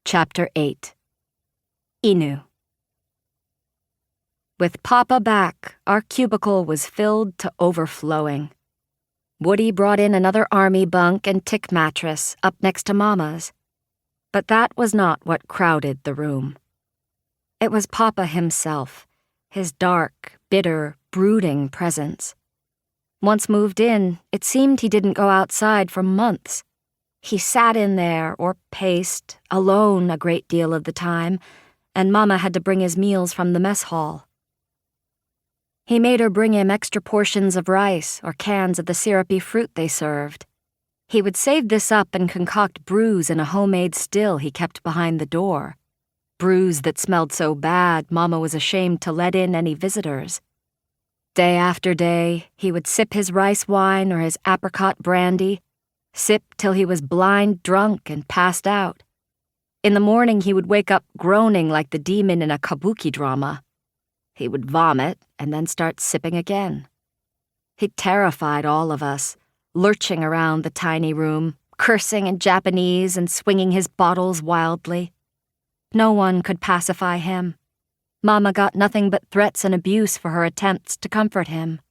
Chapter 8. Inu. With Papa back, our cubicle was filled to overflowing. Woody brought in another army bunk and tick mattress up next to Mama's. But that was not what crowded the room. It was Papa himself, his dark, bitter, brooding presence. Once moved in, it seemed he didn't go outside for months. He sat in there or paced, alone a great deal of the time, and Mama had to bring his meals from the mess hall. He made her bring him extra portions of rice or cans of the syrupy fruit they served. He would save this up and concoct brews in a homemade still he kept behind the door. Brews that smelled so bad Mama was ashamed to let in any visitors. Day after day, he would sip his rice wine or his apricot brandy, sip till he was blind drunk and passed out. In the morning he would wake up groaning like the demon in a kabuki drama. He would vomit and then start sipping again. He terrified all of us, lurching around the tiny room, cursing in Japanese and swinging his bottles wildly. No one could pacify him. Mama got nothing but threats and abuse for her attempts to comfort him.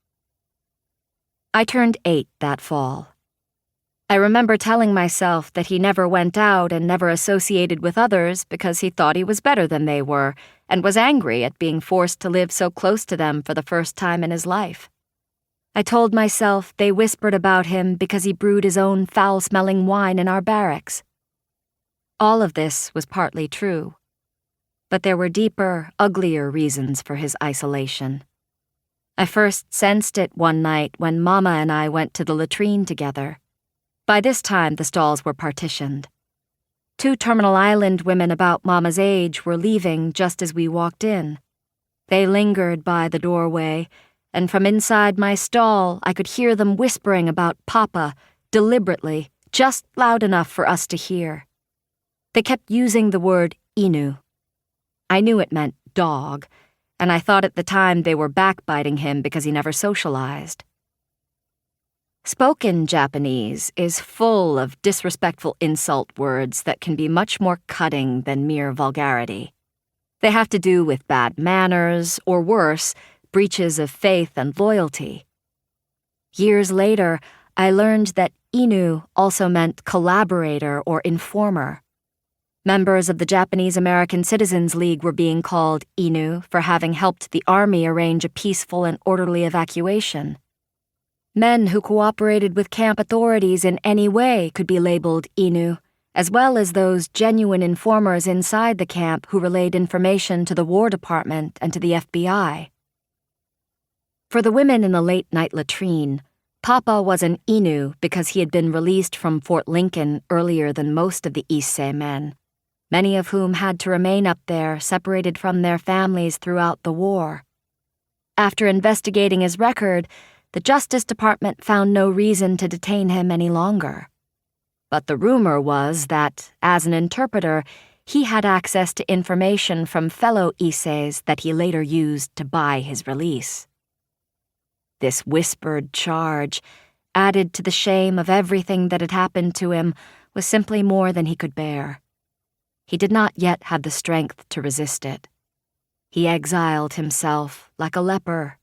I turned 8 that fall. I remember telling myself that he never went out and never associated with others because he thought he was better than they were and was angry at being forced to live so close to them for the first time in his life. I told myself they whispered about him because he brewed his own foul-smelling wine in our barracks. All of this was partly true, but there were deeper, uglier reasons for his isolation. I first sensed it one night when Mama and I went to the latrine together. By this time, the stalls were partitioned. 2 Terminal Island women about Mama's age were leaving just as we walked in. They lingered by the doorway, and from inside my stall, I could hear them whispering about Papa, deliberately, just loud enough for us to hear. They kept using the word Inu. I knew it meant dog, and I thought at the time they were backbiting him because he never socialized. Spoken Japanese is full of disrespectful insult words that can be much more cutting than mere vulgarity. They have to do with bad manners, or worse, breaches of faith and loyalty. Years later, I learned that Inu also meant collaborator or informer. Members of the Japanese American Citizens League were being called Inu for having helped the army arrange a peaceful and orderly evacuation. Men who cooperated with camp authorities in any way could be labeled Inu, as well as those genuine informers inside the camp who relayed information to the War Department and to the FBI. For the women in the late-night latrine, Papa was an Inu because he had been released from Fort Lincoln earlier than most of the Issei men, many of whom had to remain up there separated from their families throughout the war. After investigating his record, the Justice Department found no reason to detain him any longer. But the rumor was that, as an interpreter, he had access to information from fellow Isseis that he later used to buy his release. This whispered charge, added to the shame of everything that had happened to him, was simply more than he could bear. He did not yet have the strength to resist it. He exiled himself like a leper,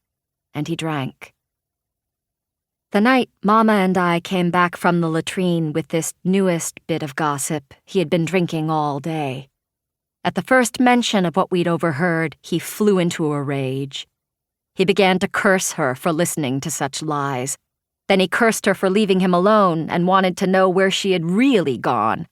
and he drank. The night Mama and I came back from the latrine with this newest bit of gossip, he had been drinking all day. At the first mention of what we'd overheard, he flew into a rage. He began to curse her for listening to such lies. Then he cursed her for leaving him alone and wanted to know where she had really gone.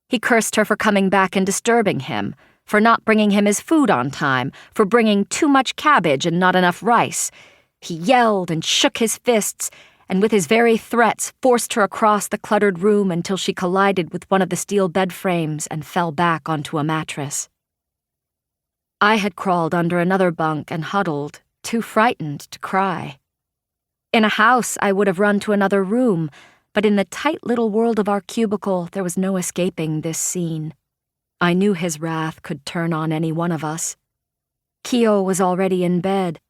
He cursed her for coming back and disturbing him, for not bringing him his food on time, for bringing too much cabbage and not enough rice. He yelled and shook his fists, and with his very threats forced her across the cluttered room until she collided with one of the steel bed frames and fell back onto a mattress. I had crawled under another bunk and huddled, too frightened to cry. In a house, I would have run to another room, but in the tight little world of our cubicle, there was no escaping this scene. I knew his wrath could turn on any one of us. Kyo was already in bed,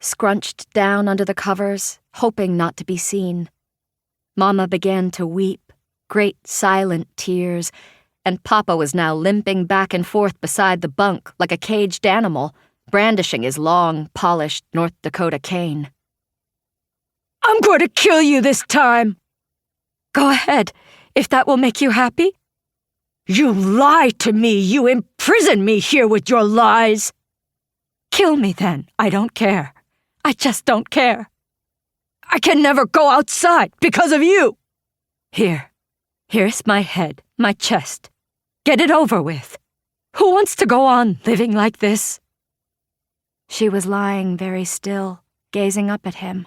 scrunched down under the covers, hoping not to be seen. Mama began to weep, great silent tears, and Papa was now limping back and forth beside the bunk like a caged animal, brandishing his long, polished North Dakota cane. "I'm going to kill you this time." "Go ahead, if that will make you happy." "You lie to me! You imprison me here with your lies!" "Kill me then, I don't care. I just don't care." "I can never go outside because of you." Here's my head, my chest. Get it over with. Who wants to go on living like this?" She was lying very still, gazing up at him.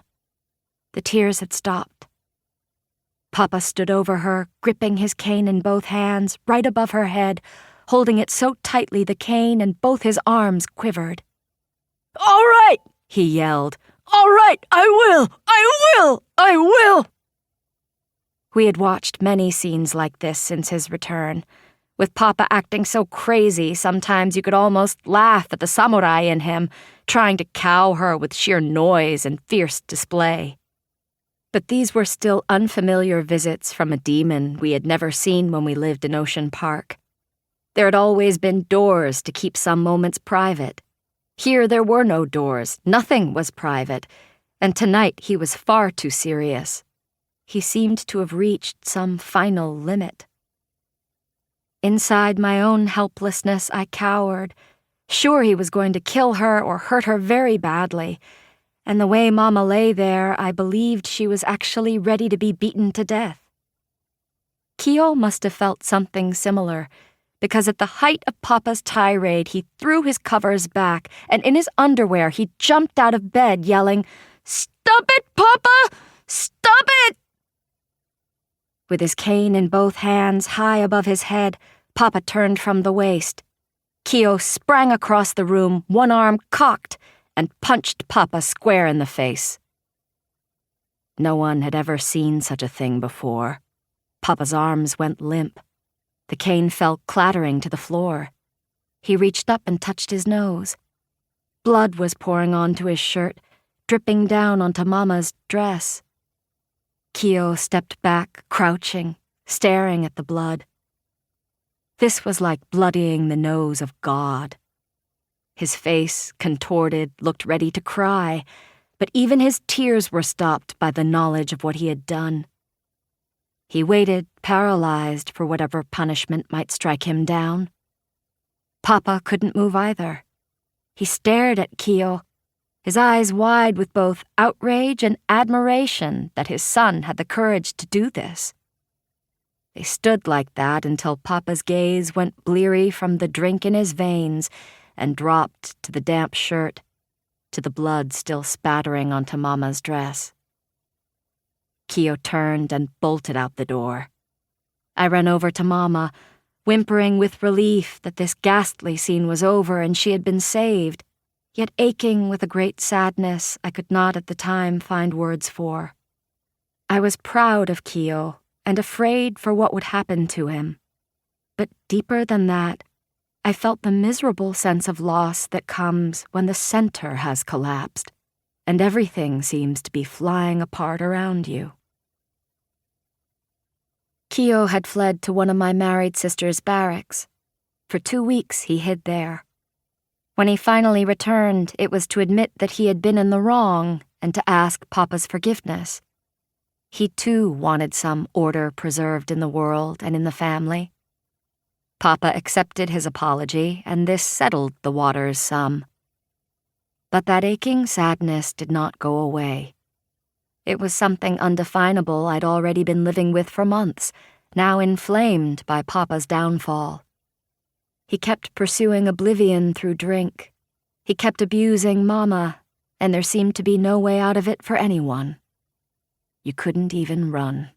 The tears had stopped. Papa stood over her, gripping his cane in both hands, right above her head, holding it so tightly the cane and both his arms quivered. "All right," he yelled. "All right, I will! I will! We had watched many scenes like this since his return, with Papa acting so crazy sometimes you could almost laugh at the samurai in him, trying to cow her with sheer noise and fierce display. But these were still unfamiliar visits from a demon we had never seen when we lived in Ocean Park. There had always been doors to keep some moments private. Here there were no doors, nothing was private, and tonight he was far too serious. He seemed to have reached some final limit. Inside my own helplessness, I cowered, sure he was going to kill her or hurt her very badly, and the way Mama lay there, I believed she was actually ready to be beaten to death. Kyo must have felt something similar, because at the height of Papa's tirade, he threw his covers back, and in his underwear he jumped out of bed, yelling, "Stop it, Papa! Stop it!" With his cane in both hands high above his head, Papa turned from the waist. Kyo sprang across the room, one arm cocked, and punched Papa square in the face. No one had ever seen such a thing before. Papa's arms went limp. The cane fell clattering to the floor. He reached up and touched his nose. Blood was pouring onto his shirt, dripping down onto Mama's dress. Kyo stepped back, crouching, staring at the blood. This was like bloodying the nose of God. His face, contorted, looked ready to cry, but even his tears were stopped by the knowledge of what he had done. He waited, paralyzed, for whatever punishment might strike him down. Papa couldn't move either. He stared at Kyo, his eyes wide with both outrage and admiration that his son had the courage to do this. They stood like that until Papa's gaze went bleary from the drink in his veins and dropped to the damp shirt, to the blood still spattering onto Mama's dress. Kyo turned and bolted out the door. I ran over to Mama, whimpering with relief that this ghastly scene was over and she had been saved, yet aching with a great sadness I could not at the time find words for. I was proud of Kyo and afraid for what would happen to him. But deeper than that, I felt the miserable sense of loss that comes when the center has collapsed, and everything seems to be flying apart around you. Kyo had fled to one of my married sister's barracks. For 2 weeks he hid there. When he finally returned, it was to admit that he had been in the wrong and to ask Papa's forgiveness. He too wanted some order preserved in the world and in the family. Papa accepted his apology, and this settled the waters some. But that aching sadness did not go away. It was something undefinable I'd already been living with for months, now inflamed by Papa's downfall. He kept pursuing oblivion through drink. He kept abusing Mama, and there seemed to be no way out of it for anyone. You couldn't even run.